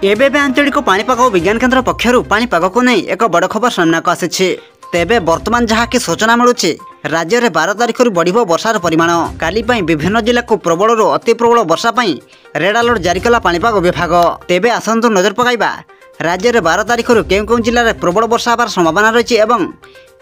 एबे आंचलिक पाणीपाग विज्ञान केन्द्र पक्षर पाणीपाग को नहीं एक बड़ खबर सामना को आसी। तेबे वर्तमान जहाँ की सूचना मिलूँ राज्य में 12 तारिख बढ़ वर्षार परिमाण। काली विभिन्न जिला को प्रबल अति प्रबल वर्षा रेड अलर्ट जारी कला पाणीपाग विभाग। तेबे आसतु नजर पकाइबा राज्य में 12 तारिख केउं जिले में प्रबल वर्षा होबार संभावना रही और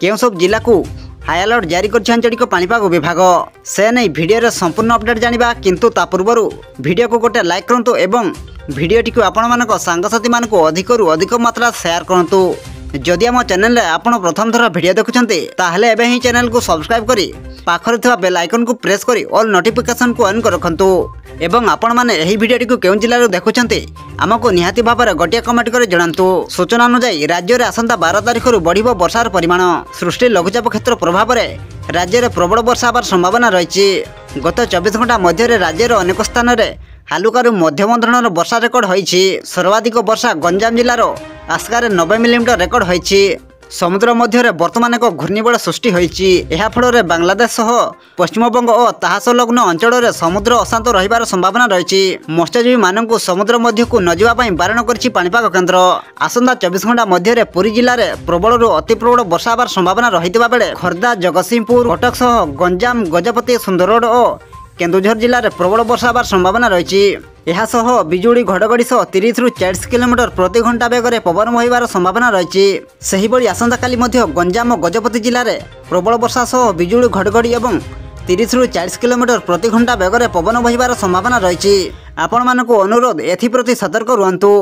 केउं सब जिला को हाई अलर्ट जारी कर आंचलिक पाणीपाग विभाग। से नहीं भिडियो संपूर्ण अपडेट जानिबा, किंतु ता पूर्व भिडियो को गोटे लाइक करंतु एवं भिडियोटी को आपण मानक सांगसाथी मानक अधिकरू अधिक मात्रा शेयर करंतु। जदि आम चैनल रे आपण प्रथम थर भिडियो देखुछंती ताहले एबे ही चैनल को सब्सक्राइब करी पाखरे थिबा बेल आइकन को प्रेस करी ऑल नोटिफिकेशन को ऑन कर रखंतु। एवं आपण माने एही भिडियोटी को केउं जिल्ला रो देखुछंती आमको निहाती भाबरे गोटिया कमेंट करे जणांतु। सूचना अनुसार राज्य रे आसंता 12 तारिख रु बढ़िबो वर्षार परिमाण। सृष्टि लघुचाप क्षेत्र प्रभाव रे राज्य रे प्रबल वर्षा होबार संभावना रही। गत 24 घंटा मध्य राज्य रो अनेक स्थान रे हालुकारु मध्यम धरणर वर्षा रेकर्ड होईछि। सर्वाधिक वर्षा गंजाम जिल्लार आस्कार 90 मिलीमीटर रेकर्ड होईछि। समुद्र मध्य वर्तमान एक घूर्णिबल सृष्टि होईछि। एहा फଳରେ बांग्लादेश सह पश्चिमबंग और ताहा संलग्न अंचल में समुद्र अशांत रहिबार संभावना रही। मत्स्यजीवी मानक समुद्र मध्य को न जावाई बारण करिछि पाणीपाग केन्द्र। आसंता 24 घंटा मध्य पुरी जिले में प्रबल अति प्रबल वर्षा होबार संभावना रहितबा बेले खोर्धा, जगतसिंहपुर, कटक सह गंजाम, गजपति, सुंदरगढ़ और केन्दुझर जिले में प्रबल वर्षा होबार संभावना रही। एहासह बिजुली घड़घड़ी सह 30 ରୁ 40 किलोमीटर प्रति घंटा बेगर पवन बहिबार संभावना रही। सेहिभଳି आसंताकाली मध्य गंजाम और गजपति जिले में प्रबल वर्षा सह बिजुली घड़घड़ी और 30 ରୁ 40 किलोमीटर प्रति घंटा बेगर पवन बहिबार संभावना रही। आपण मानक अनुरोध एथिप्रति सतर्क रुहंतु।